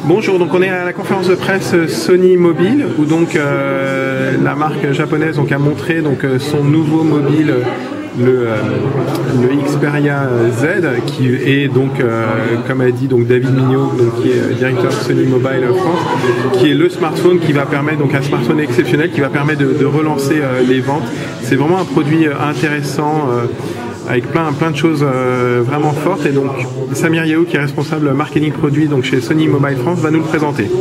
Bonjour, donc on est à la conférence de presse Sony Mobile où donc la marque japonaise donc a montré donc son nouveau mobile le Xperia Z qui est donc comme a dit donc David Mignot donc qui est directeur Sony Mobile France, qui est le smartphone qui va permettre donc un smartphone exceptionnel qui va permettre de relancer les ventes. C'est vraiment un produit intéressant avec plein de choses vraiment fortes, et donc Samir Yahoo qui est responsable marketing produit donc chez Sony Mobile France va nous le présenter.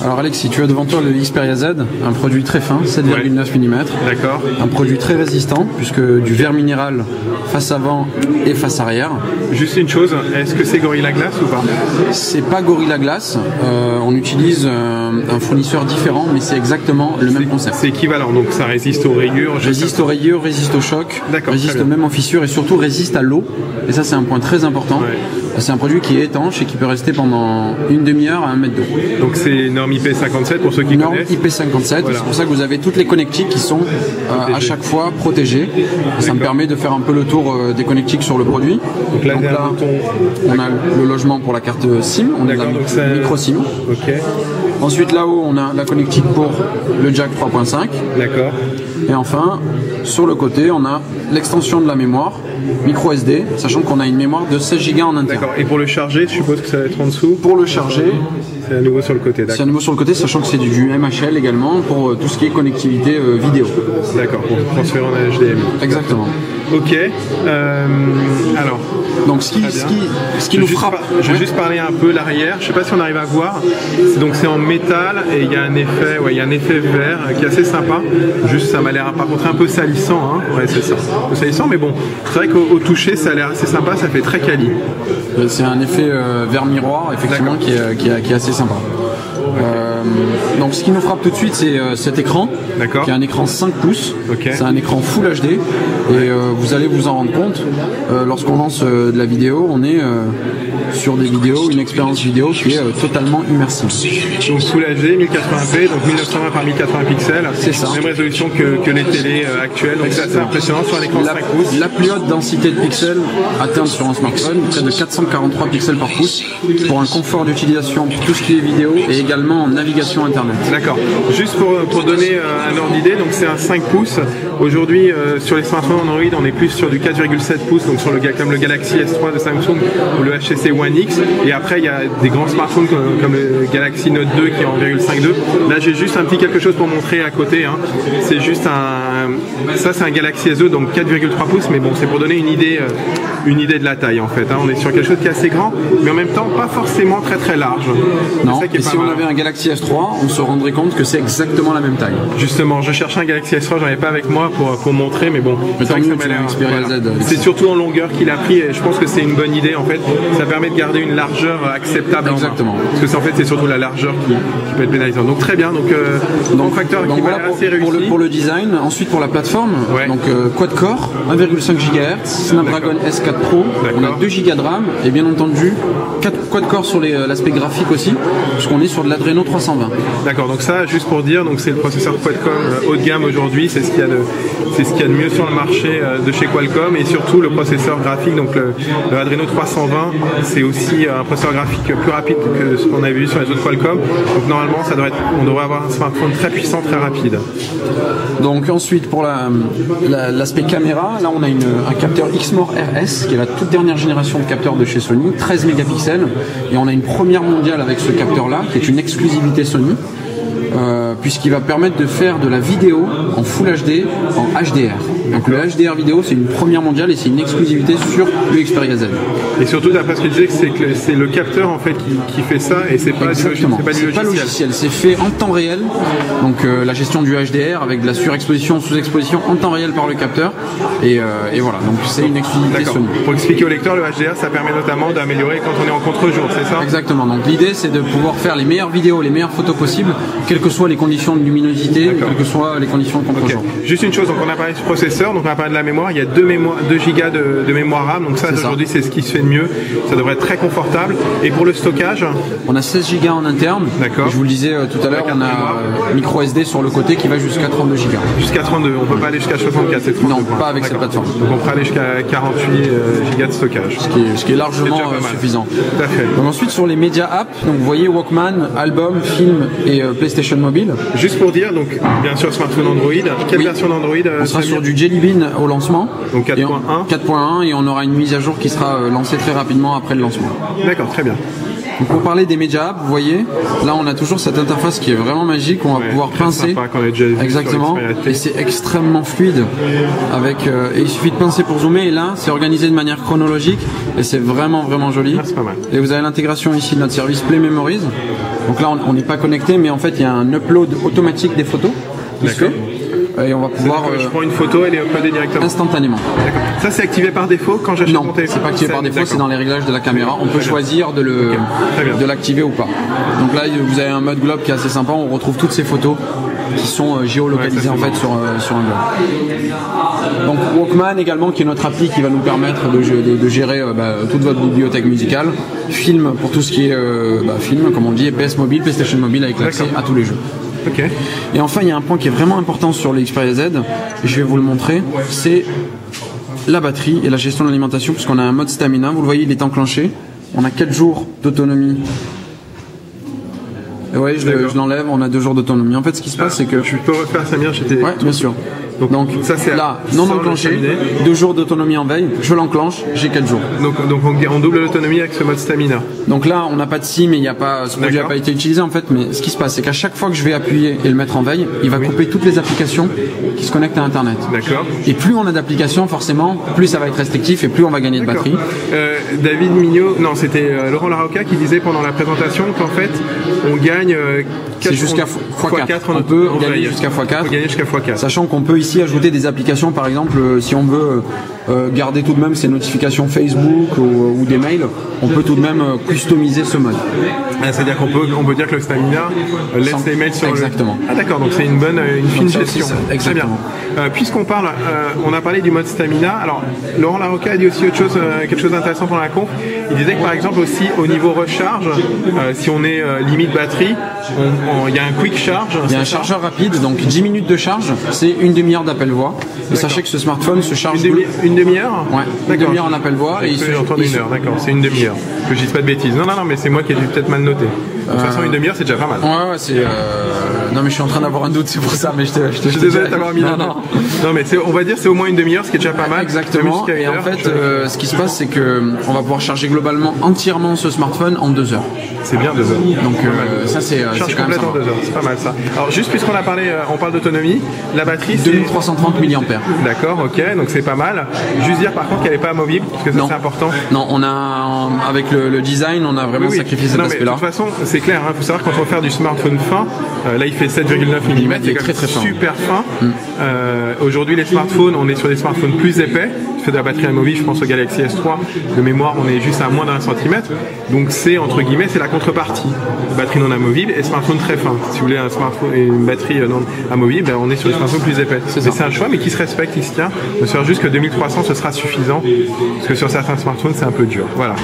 Alors Alexis, tu as devant toi le Xperia Z, un produit très fin, 7,9 mm. D'accord. Un produit très résistant puisque du verre minéral face avant et face arrière. Juste une chose, est-ce que c'est Gorilla Glass ou pas? C'est pas Gorilla Glass, on utilise un fournisseur différent, mais c'est exactement le même concept. C'est équivalent, donc ça résiste aux rayures. Résiste aux rayures, résiste au choc, résiste même aux fissures et surtout résiste à l'eau. Et ça c'est un point très important. Ouais. C'est un produit qui est étanche et qui peut rester pendant une demi-heure à 1 mètre d'eau. Donc c'est norme IP57 pour ceux qui connaissent. Norme IP57, voilà. C'est pour ça que vous avez toutes les connectiques qui sont à chaque fois protégées. Ça me permet de faire un peu le tour des connectiques sur le produit. Donc là on a le logement pour la carte SIM, on a la micro SIM. Okay. Ensuite là-haut on a la connectique pour le jack 3.5. D'accord. Et enfin sur le côté on a l'extension de la mémoire micro SD, sachant qu'on a une mémoire de 16 Go en interne. D'accord. Et pour le charger, je suppose que ça va être en dessous? Pour le charger, c'est à nouveau sur le côté. C'est à nouveau sur le côté, sachant que c'est du MHL également pour tout ce qui est connectivité vidéo. D'accord, pour transférer en HDMI. Exactement. Ok. Alors. Donc ce qui nous frappe. Je vais juste parler un peu l'arrière. Je sais pas si on arrive à voir. Donc c'est en métal et il y a un effet, vert qui est assez sympa. Juste ça m'a l'air par contre un peu salissant. Hein. Ouais, c'est ça. Un peu salissant, mais bon. C'est vrai qu'au toucher ça a l'air assez sympa. Ça fait très quali. C'est un effet vert miroir effectivement qui est assez sympa. Donc ce qui nous frappe tout de suite c'est cet écran qui est un écran 5 pouces, c'est un écran Full HD et vous allez vous en rendre compte lorsqu'on lance de la vidéo, on est sur des vidéos, une expérience vidéo qui est totalement immersive. Donc Full HD, 1080p, donc 1920 par 1080 pixels, c'est ça. Même résolution que les télés actuelles, donc c'est assez impressionnant sur un écran 5 pouces. La plus haute densité de pixels atteinte sur un smartphone, près de 443 pixels par pouce, pour un confort d'utilisation pour tout ce qui est vidéo et également en navigation internet. D'accord. Juste pour donner un ordre d'idée, donc c'est un 5 pouces. Aujourd'hui, sur les smartphones Android, on est plus sur du 4,7 pouces, donc comme le Galaxy S3 de Samsung ou le HTC One X. Et après, il y a des grands smartphones comme le Galaxy Note 2 qui est en 1,5,2. Là, j'ai juste un petit quelque chose pour montrer à côté. Hein. C'est juste ça, c'est un Galaxy S2, donc 4,3 pouces, mais bon, c'est pour donner une idée de la taille en fait. Hein. On est sur quelque chose qui est assez grand, mais en même temps pas forcément très large. Non. Et si on avait un Galaxy S3, on se rendrait compte que c'est exactement la même taille. Justement, je cherchais un Galaxy S3, j'en avais pas avec moi pour montrer, mais bon. C'est surtout en longueur qu'il a pris, et je pense que c'est une bonne idée en fait. Ça permet de garder une largeur acceptable. Exactement. Parce que en fait, c'est surtout la largeur qui peut être pénalisante. Donc très bien. Donc facteur qui va être assez réussi. Pour le design, ensuite pour la plateforme. Ouais. Donc quad-core, 1,5 GHz, Snapdragon S4 Pro. On a 2 Go de RAM et bien entendu 4 quad-core sur l'aspect graphique aussi, puisqu'on est sur de l'Adreno 320. D'accord, donc ça, juste pour dire, donc c'est le processeur Qualcomm haut de gamme aujourd'hui, c'est ce qu'il y a de mieux sur le marché de chez Qualcomm, et surtout le processeur graphique, donc le Adreno 320, c'est aussi un processeur graphique plus rapide que ce qu'on avait vu sur les autres Qualcomm. Donc normalement, on devrait avoir un smartphone très puissant, très rapide. Donc ensuite pour l'aspect caméra, là on a un capteur Exmor RS, qui est la toute dernière génération de capteurs de chez Sony, 13 mégapixels, et on a une première mondiale avec ce capteur là, qui est une exclusivité Sony, puisqu'il va permettre de faire de la vidéo en Full HD, en HDR. Donc le HDR vidéo, c'est une première mondiale et c'est une exclusivité sur le Xperia Z. Et surtout, d'après ce que je disais, c'est le capteur en fait qui fait ça, et c'est pas du logiciel. C'est fait en temps réel. Donc la gestion du HDR avec de la surexposition, sous-exposition en temps réel par le capteur. Et voilà, donc c'est une exclusivité Sony. Pour expliquer au lecteur, le HDR, ça permet notamment d'améliorer quand on est en contre-jour, c'est ça? Exactement. Donc l'idée, c'est de pouvoir faire les meilleures vidéos, les meilleures photos possibles, quelle que soient les conditions de luminosité, quelles que soient les conditions de contre-jour. Juste une chose, donc on a parlé du processeur, donc on a parlé de la mémoire, il y a 2 gigas de mémoire RAM, donc ça aujourd'hui c'est ce qui se fait de mieux, ça devrait être très confortable. Et pour le stockage, on a 16 gigas en interne. D'accord. Je vous le disais tout à l'heure, on a micro SD sur le côté qui va jusqu'à 32 gigas. Jusqu'à 32, on peut pas aller jusqu'à 64, c'est 32. Non, pas avec cette plateforme. Donc on peut aller jusqu'à 48 gigas de stockage. Ce qui est largement suffisant. Tout à fait. Donc ensuite sur les médias apps, donc vous voyez Walkman, album, film et PlayStation Mobile. Juste pour dire, donc bien sûr smartphone Android. Quelle version d'Android On sera sur du Jelly Bean au lancement. Donc 4.1. 4.1 et on aura une mise à jour qui sera lancée très rapidement après le lancement. D'accord, très bien. Donc pour parler des médias apps, vous voyez, là on a toujours cette interface qui est vraiment magique, on va pouvoir pincer. Sympa, qu'on a déjà vu. Exactement. Et c'est extrêmement fluide. Et il suffit de pincer pour zoomer et là c'est organisé de manière chronologique et c'est vraiment joli. C'est pas mal. Et vous avez l'intégration ici de notre service Play Memories. Donc là on n'est pas connecté mais en fait il y a un upload automatique des photos. D'accord. Et on va pouvoir. Je prends une photo, elle est uploadée directement. Instantanément. D'accord. Ça c'est activé par défaut quand j'achète mon téléphone. Non, c'est pas activé par défaut, c'est dans les réglages de la caméra. On peut choisir de l'activer ou pas. Donc là, vous avez un mode globe qui est assez sympa. On retrouve toutes ces photos qui sont géolocalisées en fait sur un globe. Donc Walkman également, qui est notre appli qui va nous permettre de gérer toute votre bibliothèque musicale. Film pour tout ce qui est film, comme on dit, et PS Mobile, PlayStation Mobile avec l'accès à tous les jeux. Okay. Et enfin, il y a un point qui est vraiment important sur le Xperia Z, et je vais vous le montrer, c'est la batterie et la gestion de l'alimentation, puisqu'on a un mode stamina, vous le voyez, il est enclenché, on a 4 jours d'autonomie. Et ouais, je l'enlève, on a 2 jours d'autonomie. En fait, ce qui se passe, c'est que... Tu peux refaire Samir, j'étais... Ouais, bien sûr. Donc ça, c'est là, non enclenché, 2 jours d'autonomie en veille, je l'enclenche, j'ai 4 jours. Donc on double l'autonomie avec ce mode stamina. Donc là, on n'a pas de SIM et ce produit n'a pas été utilisé en fait, mais ce qui se passe, c'est qu'à chaque fois que je vais appuyer et le mettre en veille, il va couper toutes les applications qui se connectent à Internet. D'accord. Et plus on a d'applications, forcément, plus ça va être restrictif et plus on va gagner de batterie. David Mignot, non, c'était Laurent Larocca qui disait pendant la présentation qu'en fait, on gagne... c'est jusqu'à x4. On peut gagner jusqu'à x4. Sachant qu'on peut ici ajouter des applications, par exemple, si on veut garder tout de même ses notifications Facebook ou des mails, on peut tout de même customiser ce mode. C'est-à-dire qu'on peut dire que le stamina laisse les mails sur Exactement. Ah d'accord, donc c'est une fine gestion. Exactement. Très bien. Puisqu'on parle, on a parlé du mode stamina. Alors, Laurent Larocca a dit aussi autre chose, quelque chose d'intéressant pendant la conf. Il disait que par exemple aussi au niveau recharge, si on est limite batterie, il y a un quick charge. Il y a un chargeur rapide, donc 10 minutes de charge, c'est une demi-heure d'appel voix. Et sachez que ce smartphone se charge... Une demi-heure? Ouais, une demi-heure en appel voix. Et j'entends une heure, d'accord, c'est une demi-heure. Que je dise pas de bêtises. Non, mais c'est moi qui ai dû peut-être mal noter. De toute façon, une demi-heure, c'est déjà pas mal. Ouais, c'est... Non, mais je suis en train d'avoir un doute, c'est pour ça, mais je suis désolé de t'avoir mis là. Non, mais on va dire c'est au moins une demi-heure, ce qui est déjà pas mal. Exactement. Et en fait, ce qui se passe, c'est qu'on va pouvoir charger globalement entièrement ce smartphone en 2 heures. C'est bien 2 heures. Donc ça, c'est charge quand même complète en 2 heures, c'est pas mal ça. Alors juste puisqu'on a parlé, on parle d'autonomie, la batterie c'est 2330 mAh. D'accord, ok, donc c'est pas mal. Juste dire par contre qu'elle n'est pas amovible, parce que ça c'est important. Non, on a avec le design, on a vraiment sacrifié cet aspect-là. De toute façon, c'est clair, il faut savoir quand on veut faire du smartphone fin, là il fait 7,9 mm, il est très fin. Super fin. Aujourd'hui les smartphones, on est sur des smartphones plus épais. Tu fais de la batterie amovible, je pense au Galaxy S3, de mémoire on est juste à moins d'1 centimètre. Donc c'est entre guillemets c'est la contrepartie. Batterie non amovible et smartphone très fin. Si vous voulez un smartphone et une batterie non amovible, on est sur des smartphones plus épais. C'est un choix mais qui se respecte, qui se tient. On se juste que 2300 ce sera suffisant parce que sur certains smartphones c'est un peu dur. Voilà.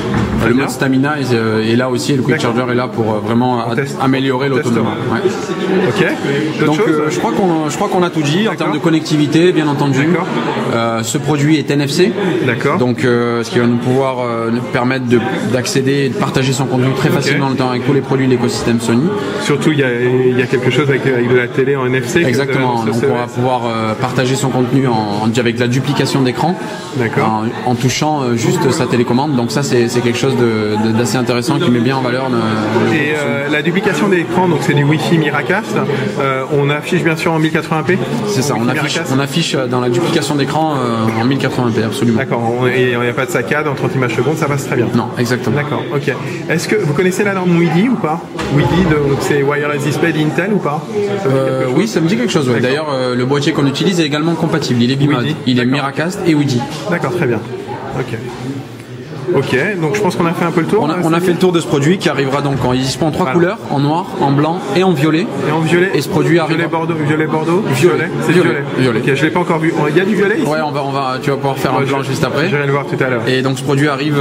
Le mode stamina est là aussi, le quick charger est là pour vraiment améliorer l'autonomie. Ouais. Ok. Donc je crois qu'on a tout dit en termes de connectivité, bien entendu. Ce produit est NFC. D'accord. Donc ce qui va nous pouvoir nous permettre d'accéder et de partager son contenu très facilement dans le temps avec tous les produits de l'écosystème Sony. Surtout il y a quelque chose avec de la télé en NFC. Exactement. Donc on va pouvoir partager son contenu avec la duplication d'écran. D'accord. En touchant juste sa télécommande. Donc ça c'est quelque chose d'assez intéressant qui met bien en valeur. Et la duplication d'écran, donc c'est du Wi-Fi Miracast. On affiche bien sûr en 1080p. C'est ça. On affiche dans la duplication d'écran en 1080p, absolument. D'accord. Et il n'y a pas de saccade en 30 images secondes, ça passe très bien. Non, exactement. D'accord. Ok. Est-ce que vous connaissez la norme WiDi ou pas? WiDi, c'est Wireless Display d'Intel ou pas? Oui, ça me dit quelque chose. Ouais. D'ailleurs, le boîtier qu'on utilise est également compatible. Il est bimode. Il est Miracast et WiDi. D'accord, très bien. Ok. Ok, donc je pense qu'on a fait un peu le tour. On a fait le tour de ce produit qui arrivera donc il est dispo en 3 couleurs, en noir, en blanc et en violet. Et en violet. Et ce produit arrive. Violet Bordeaux. Violet. C'est violet. Ok, je l'ai pas encore vu. Il y a du violet ici. Ouais, tu vas pouvoir faire un blanc juste après. Je vais le voir tout à l'heure. Et donc ce produit arrive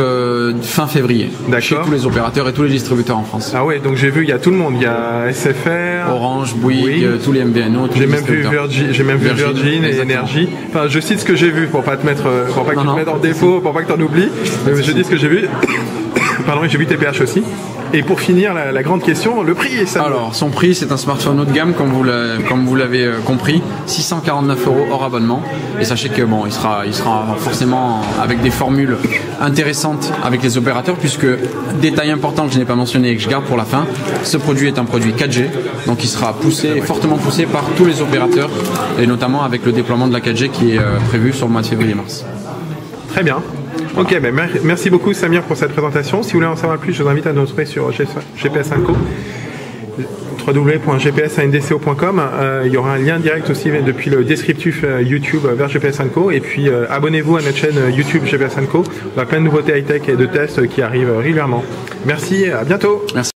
fin février. D'accord. Chez tous les opérateurs et tous les distributeurs en France. Ah ouais, donc j'ai vu, il y a tout le monde. Il y a SFR, Orange, Bouygues, tous les MVNO. J'ai même vu Virgin et Énergie. Enfin, je cite ce que j'ai vu pour pas te mettre, pour pas que tu te mettes en défaut, pour pas que tu en oublies. Je dis ce que j'ai vu. Pardon, j'ai vu TPH aussi. Et pour finir, la grande question, le prix. Alors, son prix, c'est un smartphone haut de gamme, comme vous l'avez compris, 649 € hors abonnement. Et sachez que bon, il sera forcément avec des formules intéressantes avec les opérateurs, puisque détail important que je n'ai pas mentionné et que je garde pour la fin, ce produit est un produit 4G, donc il sera fortement poussé par tous les opérateurs, et notamment avec le déploiement de la 4G qui est prévu sur le mois de février-mars. Très bien. Ok, ben merci beaucoup Samir pour cette présentation. Si vous voulez en savoir plus, je vous invite à nous retrouver sur GPS Inco, www.gpsandco.com. Il y aura un lien direct aussi depuis le descriptif YouTube vers GPS Inco. Et puis abonnez-vous à notre chaîne YouTube GPS Inco. On a plein de nouveautés high-tech et de tests qui arrivent régulièrement. Merci, à bientôt. Merci.